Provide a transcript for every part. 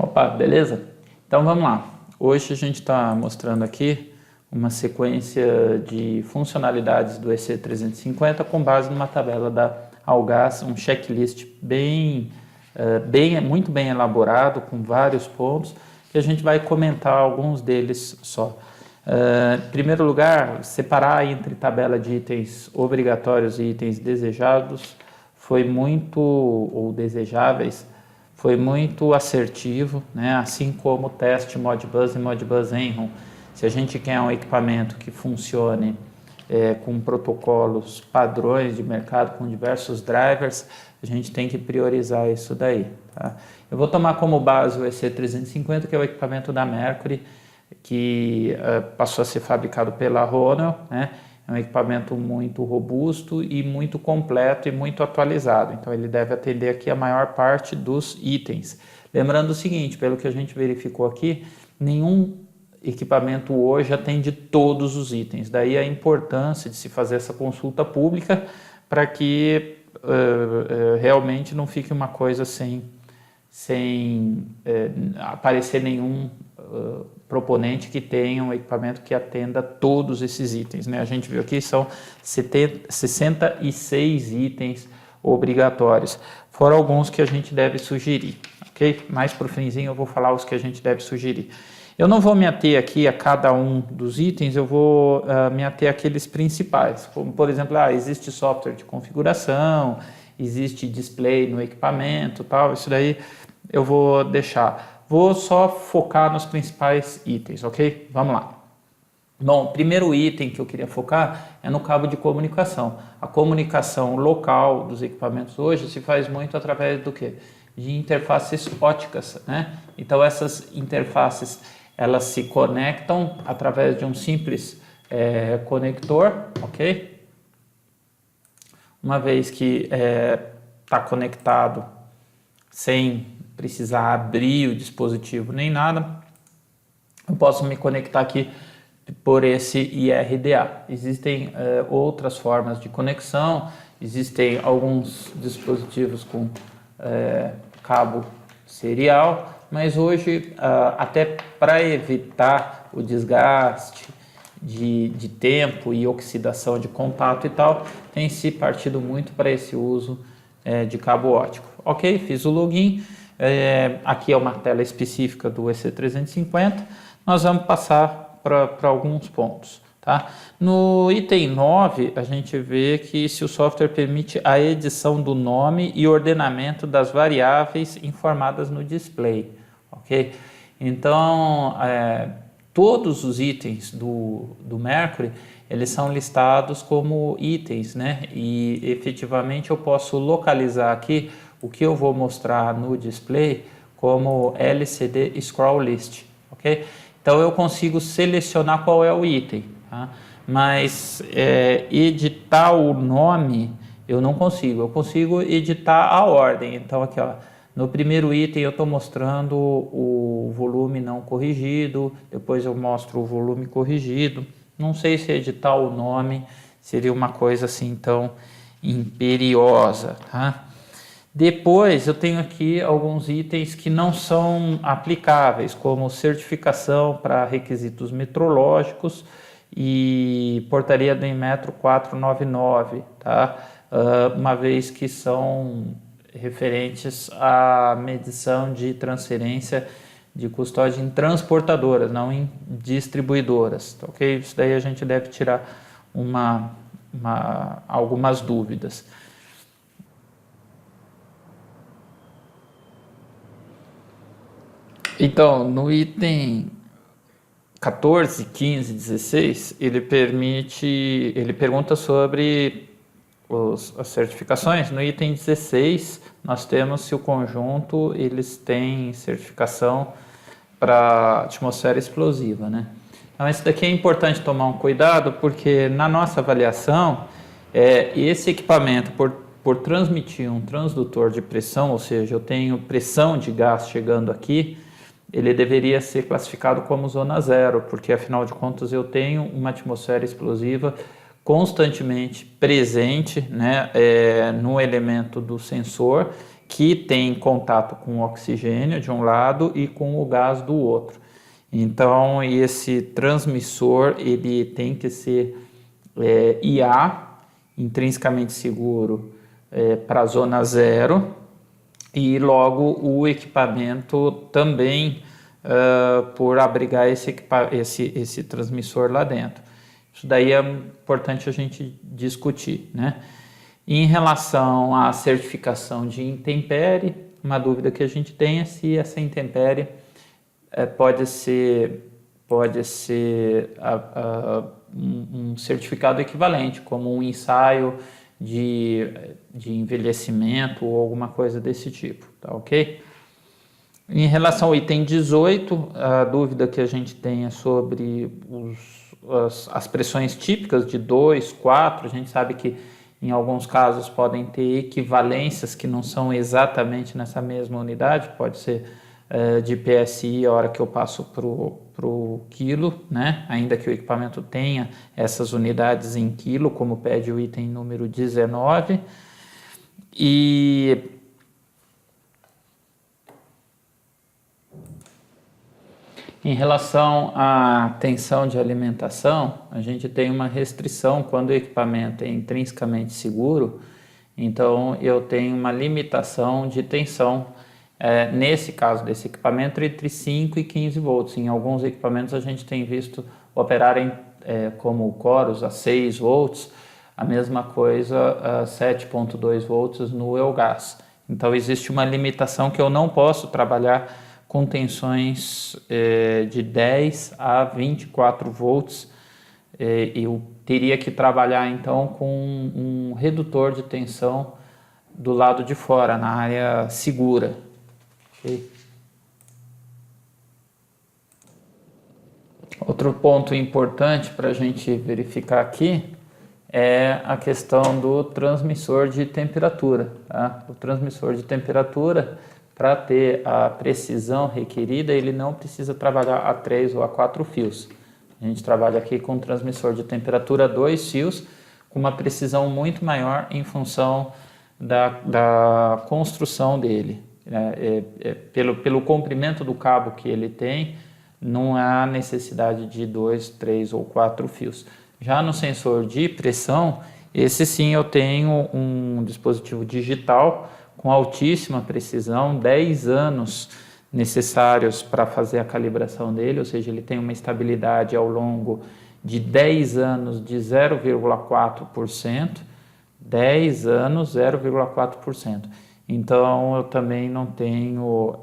Opa, beleza? Então vamos lá. Hoje a gente está mostrando aqui uma sequência de funcionalidades do EC350 com base numa tabela da Algás, um checklist muito bem elaborado, com vários pontos, que a gente vai comentar alguns deles só. Em primeiro lugar, separar entre tabela de itens obrigatórios e itens desejados ou desejáveis, foi muito assertivo, né? Assim como o teste Modbus e Modbus Enron. Se a gente quer um equipamento que funcione com protocolos padrões de mercado, com diversos drivers, a gente tem que priorizar isso daí. Tá? Eu vou tomar como base o EC350, que é o equipamento da Mercury, que passou a ser fabricado pela Honeywell, né? É um equipamento muito robusto e muito completo e muito atualizado. Então ele deve atender aqui a maior parte dos itens. Lembrando o seguinte, pelo que a gente verificou aqui, nenhum equipamento hoje atende todos os itens. Daí a importância de se fazer essa consulta pública para que realmente não fique uma coisa sem aparecer nenhum proponente que tenha um equipamento que atenda todos esses itens, né? A gente viu aqui são 66 itens obrigatórios, fora alguns que a gente deve sugerir, ok? Mais para o finzinho eu vou falar os que a gente deve sugerir. Eu não vou me ater aqui a cada um dos itens, eu vou me ater àqueles principais, como por exemplo, existe software de configuração, existe display no equipamento, tal, isso daí eu vou deixar. Vou só focar nos principais itens, ok? Vamos lá. Bom, o primeiro item que eu queria focar é no cabo de comunicação. A comunicação local dos equipamentos hoje se faz muito através do quê? De interfaces óticas, né? Então essas interfaces, elas se conectam através de um simples conector, ok? Uma vez que está conectado sem precisar abrir o dispositivo nem nada, eu posso me conectar aqui por esse IRDA. Existem outras formas de conexão, existem alguns dispositivos com cabo serial, mas hoje, até para evitar o desgaste de tempo e oxidação de contato e tal, tem se partido muito para esse uso de cabo ótico. Ok, fiz o login. Aqui é uma tela específica do EC350, nós vamos passar para alguns pontos. Tá? No item 9, a gente vê que se o software permite a edição do nome e ordenamento das variáveis informadas no display. Okay? Então, todos os itens do Mercury, eles são listados como itens, né? E efetivamente eu posso localizar aqui o que eu vou mostrar no display como LCD Scroll List, ok? Então eu consigo selecionar qual é o item, tá? Mas editar o nome eu não consigo, eu consigo editar a ordem. Então aqui, ó, no primeiro item eu estou mostrando o volume não corrigido, depois eu mostro o volume corrigido. Não sei se editar o nome seria uma coisa assim tão imperiosa, tá? Depois eu tenho aqui alguns itens que não são aplicáveis, como certificação para requisitos metrológicos e portaria do Inmetro 499, tá? Uma vez que são referentes à medição de transferência de custódia em transportadoras, não em distribuidoras, tá, ok? Isso daí a gente deve tirar algumas dúvidas. Então, no item 14, 15, 16, ele pergunta sobre as certificações. No item 16, nós temos se o conjunto eles têm certificação para atmosfera explosiva, né? Então, isso daqui é importante tomar um cuidado, porque na nossa avaliação, esse equipamento, por transmitir um transdutor de pressão, ou seja, eu tenho pressão de gás chegando aqui, ele deveria ser classificado como zona zero, porque afinal de contas eu tenho uma atmosfera explosiva constantemente presente, né, no elemento do sensor, que tem contato com o oxigênio de um lado e com o gás do outro. Então, esse transmissor ele tem que ser IA, intrinsecamente seguro, para a zona 0, e logo o equipamento também por abrigar esse transmissor lá dentro. Isso daí é importante a gente discutir, né? Em relação à certificação de intempérie, uma dúvida que a gente tem é se essa intempérie pode ser um certificado equivalente, como um ensaio de envelhecimento ou alguma coisa desse tipo, tá ok? Em relação ao item 18, a dúvida que a gente tem é sobre as pressões típicas de 2, 4, a gente sabe que em alguns casos podem ter equivalências que não são exatamente nessa mesma unidade, pode ser de PSI a hora que eu passo para o quilo, né? Ainda que o equipamento tenha essas unidades em quilo, como pede o item número 19. E em relação à tensão de alimentação, a gente tem uma restrição quando o equipamento é intrinsecamente seguro, então eu tenho uma limitação de tensão, nesse caso desse equipamento, entre 5 e 15 volts. Em alguns equipamentos a gente tem visto operarem como o Chorus a 6 volts, a mesma coisa a 7.2 volts no Eulgas. Então existe uma limitação que eu não posso trabalhar com tensões de 10 a 24 volts, eu teria que trabalhar então com um redutor de tensão do lado de fora, na área segura. Okay? Outro ponto importante para a gente verificar aqui é a questão do transmissor de temperatura. Tá? O transmissor de temperatura, para ter a precisão requerida, ele não precisa trabalhar a 3 ou a 4 fios. A gente trabalha aqui com um transmissor de temperatura 2 fios, com uma precisão muito maior em função da construção dele. Pelo comprimento do cabo que ele tem, não há necessidade de 2, 3 ou 4 fios. Já no sensor de pressão, esse sim eu tenho um dispositivo digital com altíssima precisão, 10 anos necessários para fazer a calibração dele, ou seja, ele tem uma estabilidade ao longo de 10 anos de 0,4%, 10 anos, 0,4%. Então, eu também não tenho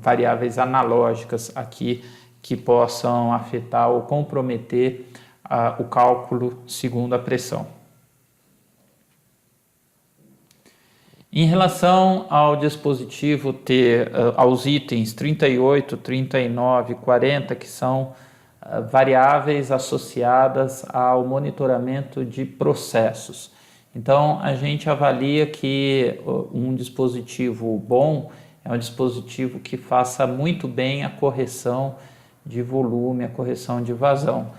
variáveis analógicas aqui que possam afetar ou comprometer o cálculo segundo a pressão. Em relação ao dispositivo ter aos itens 38, 39, 40, que são variáveis associadas ao monitoramento de processos. Então, a gente avalia que um dispositivo bom é um dispositivo que faça muito bem a correção de volume, a correção de vazão.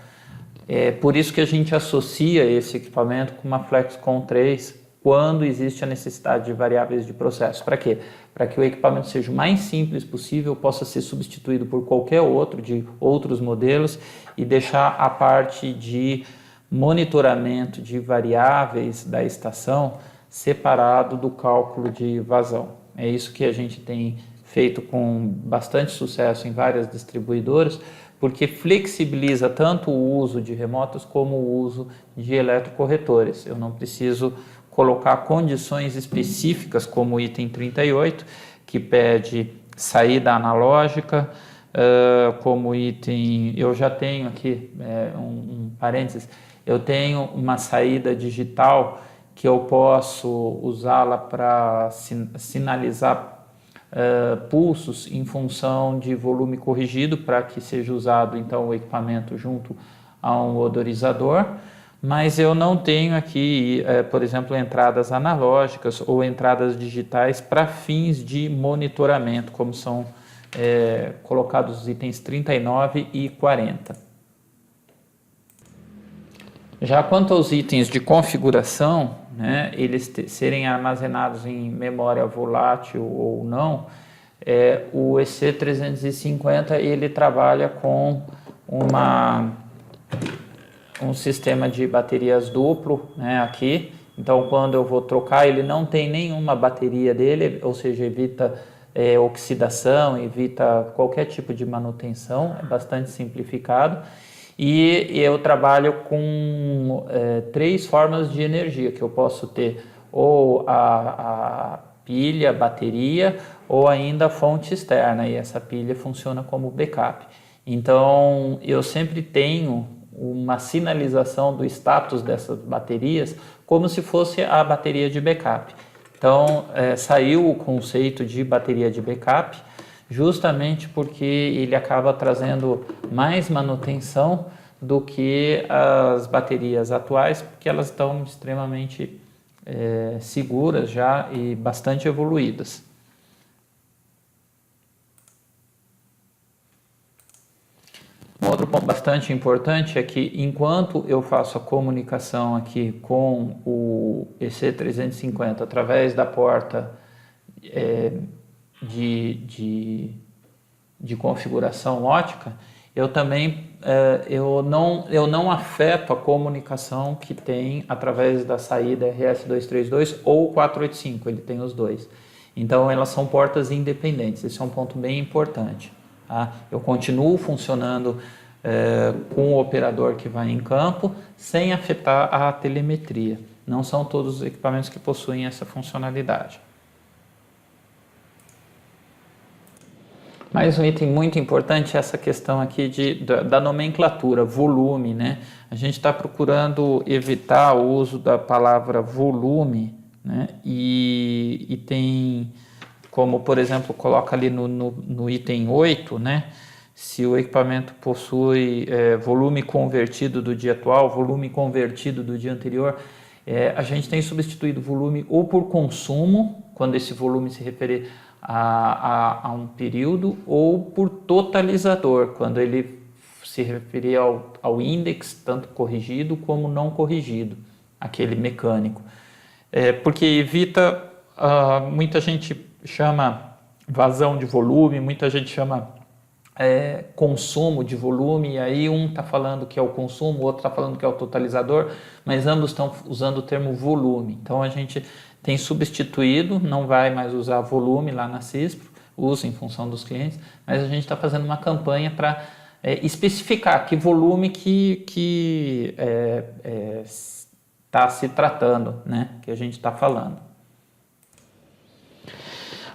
É por isso que a gente associa esse equipamento com uma FlexCon 3 quando existe a necessidade de variáveis de processo. Para quê? Para que o equipamento seja o mais simples possível, possa ser substituído por qualquer outro de outros modelos e deixar a parte de monitoramento de variáveis da estação separado do cálculo de vazão. É isso que a gente tem feito com bastante sucesso em várias distribuidoras, porque flexibiliza tanto o uso de remotos como o uso de eletrocorretores. Eu não preciso colocar condições específicas, como o item 38, que pede saída analógica, como item, eu já tenho aqui um parênteses, eu tenho uma saída digital que eu posso usá-la para sinalizar pulsos em função de volume corrigido, para que seja usado então o equipamento junto a um odorizador, mas eu não tenho aqui, por exemplo, entradas analógicas ou entradas digitais para fins de monitoramento, como são colocados os itens 39 e 40. Já quanto aos itens de configuração, né, eles serem armazenados em memória volátil ou não, o EC350 ele trabalha com um sistema de baterias duplo, né, aqui. Então, quando eu vou trocar, ele não tem nenhuma bateria dele, ou seja, evita oxidação, evita qualquer tipo de manutenção, é bastante simplificado. E eu trabalho com 3 formas de energia, que eu posso ter ou a pilha, bateria, ou ainda a fonte externa, e essa pilha funciona como backup. Então, eu sempre tenho uma sinalização do status dessas baterias como se fosse a bateria de backup. Então, saiu o conceito de bateria de backup justamente porque ele acaba trazendo mais manutenção do que as baterias atuais, porque elas estão extremamente seguras já e bastante evoluídas. Um outro ponto bastante importante é que enquanto eu faço a comunicação aqui com o EC350 através da porta de configuração ótica, eu também eu não afeto a comunicação que tem através da saída RS-232 ou 485, ele tem os dois. Então elas são portas independentes, esse é um ponto bem importante. Tá? Eu continuo funcionando com o operador que vai em campo sem afetar a telemetria. Não são todos os equipamentos que possuem essa funcionalidade. Mais um item muito importante é essa questão aqui da nomenclatura, volume, né? A gente está procurando evitar o uso da palavra volume, né? E tem, como por exemplo, coloca ali no item 8, né? Se o equipamento possui volume convertido do dia atual, volume convertido do dia anterior, a gente tem substituído volume ou por consumo, quando esse volume se referir a um período, ou por totalizador, quando ele se referir ao índex, tanto corrigido como não corrigido, aquele mecânico. Porque evita, muita gente chama vazão de volume, muita gente chama consumo de volume, e aí um está falando que é o consumo, o outro está falando que é o totalizador, mas ambos estão usando o termo volume. Então a gente tem substituído, não vai mais usar volume lá na CISPRO, usa em função dos clientes, mas a gente está fazendo uma campanha para especificar que volume que está se tratando, né, que a gente está falando.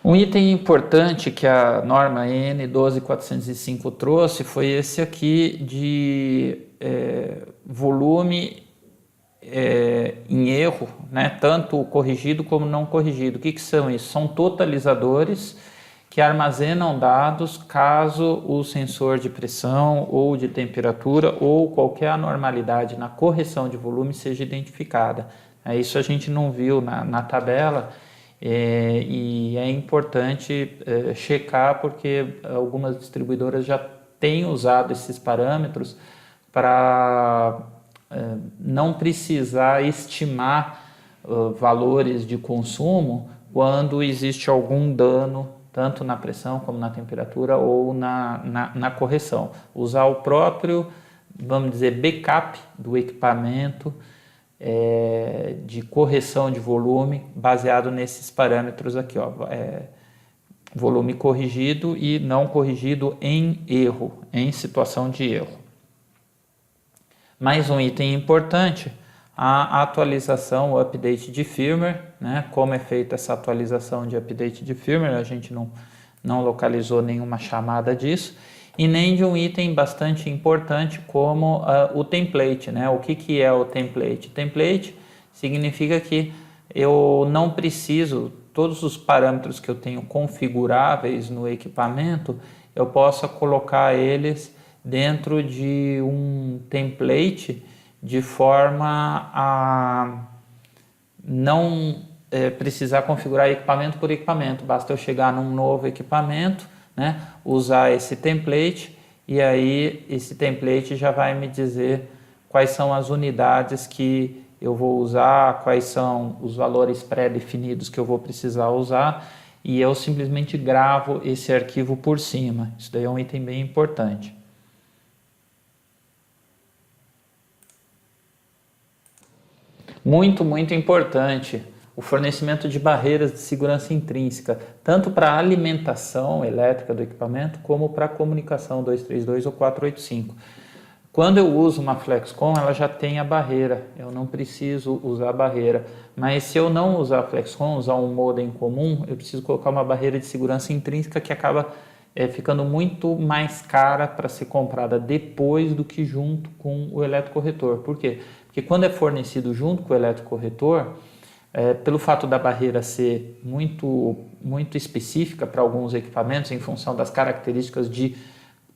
Um item importante que a norma N12405 trouxe foi esse aqui de volume em erro, né? Tanto corrigido como não corrigido. O que são isso? São totalizadores que armazenam dados caso o sensor de pressão ou de temperatura ou qualquer anormalidade na correção de volume seja identificada. Isso a gente não viu na tabela. E é importante checar porque algumas distribuidoras já têm usado esses parâmetros para não precisar estimar valores de consumo quando existe algum dano tanto na pressão como na temperatura ou na correção. Usar o próprio, vamos dizer, backup do equipamento de correção de volume baseado nesses parâmetros aqui, ó, volume corrigido e não corrigido em erro, em situação de erro. Mais um item importante, a atualização, o update de firmware, né? Como é feita essa atualização de update de firmware, a gente não localizou nenhuma chamada disso. E nem de um item bastante importante como o template, né? O que é o template? Template significa que eu não preciso, todos os parâmetros que eu tenho configuráveis no equipamento, eu possa colocar eles dentro de um template de forma a não precisar configurar equipamento por equipamento. Basta eu chegar num novo equipamento, né, usar esse template e aí esse template já vai me dizer quais são as unidades que eu vou usar, quais são os valores pré-definidos que eu vou precisar usar, e eu simplesmente gravo esse arquivo por cima. Isso daí é um item bem importante. Muito, muito importante o fornecimento de barreiras de segurança intrínseca, tanto para a alimentação elétrica do equipamento, como para a comunicação 232 ou 485. Quando eu uso uma FlexCom, ela já tem a barreira, eu não preciso usar a barreira. Mas se eu não usar a FlexCom, usar um modem comum, eu preciso colocar uma barreira de segurança intrínseca que acaba ficando muito mais cara para ser comprada depois do que junto com o eletrocorretor. Por quê? Porque quando é fornecido junto com o eletrocorretor, pelo fato da barreira ser muito específica para alguns equipamentos, em função das características de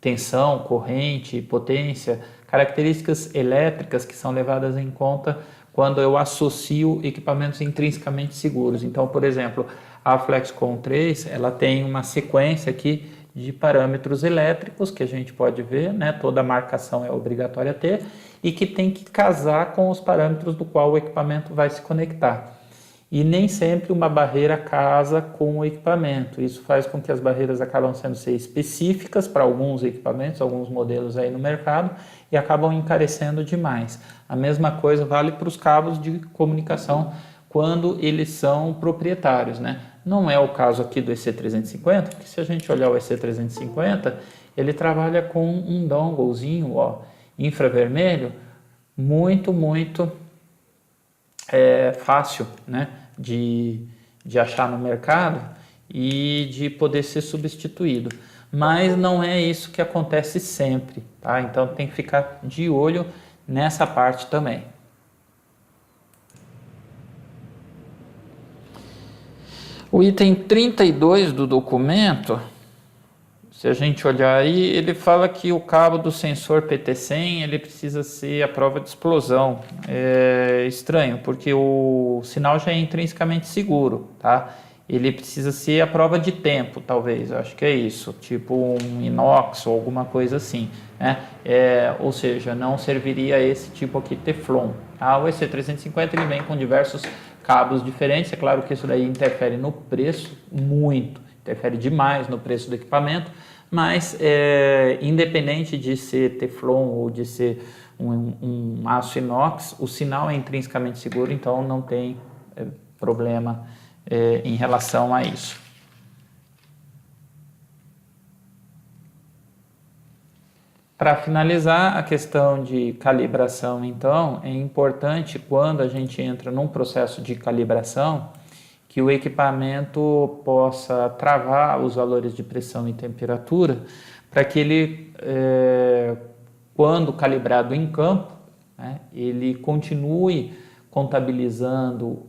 tensão, corrente, potência, características elétricas que são levadas em conta quando eu associo equipamentos intrinsecamente seguros. Então, por exemplo, a FlexCom 3, ela tem uma sequência aqui de parâmetros elétricos que a gente pode ver, né? Toda marcação é obrigatória a ter e que tem que casar com os parâmetros do qual o equipamento vai se conectar. E nem sempre uma barreira casa com o equipamento. Isso faz com que as barreiras acabam sendo específicas para alguns equipamentos, alguns modelos aí no mercado, e acabam encarecendo demais. A mesma coisa vale para os cabos de comunicação quando eles são proprietários, né? Não é o caso aqui do EC350, porque se a gente olhar o EC350, ele trabalha com um donglezinho, ó, infravermelho, muito fácil, né, de achar no mercado e de poder ser substituído. Mas não é isso que acontece sempre, tá? Então tem que ficar de olho nessa parte também. O item 32 do documento, se a gente olhar aí, ele fala que o cabo do sensor PT100 ele precisa ser a prova de explosão. É estranho, porque o sinal já é intrinsecamente seguro, tá? Ele precisa ser a prova de tempo, talvez, acho que é isso, tipo um inox ou alguma coisa assim, né? Ou seja, não serviria esse tipo aqui Teflon. Tá? O EC350 ele vem com diversos cabos diferentes, é claro que isso daí interfere no preço muito, interfere demais no preço do equipamento, mas independente de ser Teflon ou de ser um aço inox, o sinal é intrinsecamente seguro, então não tem problema em relação a isso. Para finalizar a questão de calibração, então, é importante quando a gente entra num processo de calibração que o equipamento possa travar os valores de pressão e temperatura para que ele, quando calibrado em campo, né, ele continue contabilizando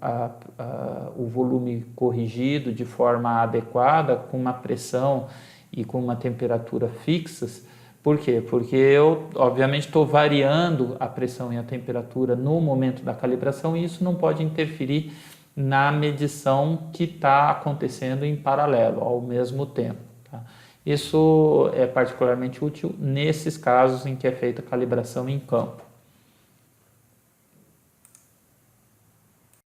o volume corrigido de forma adequada, com uma pressão e com uma temperatura fixas. Por quê? Porque eu, obviamente, estou variando a pressão e a temperatura no momento da calibração e isso não pode interferir na medição que está acontecendo em paralelo, ao mesmo tempo. Tá? Isso é particularmente útil nesses casos em que é feita a calibração em campo.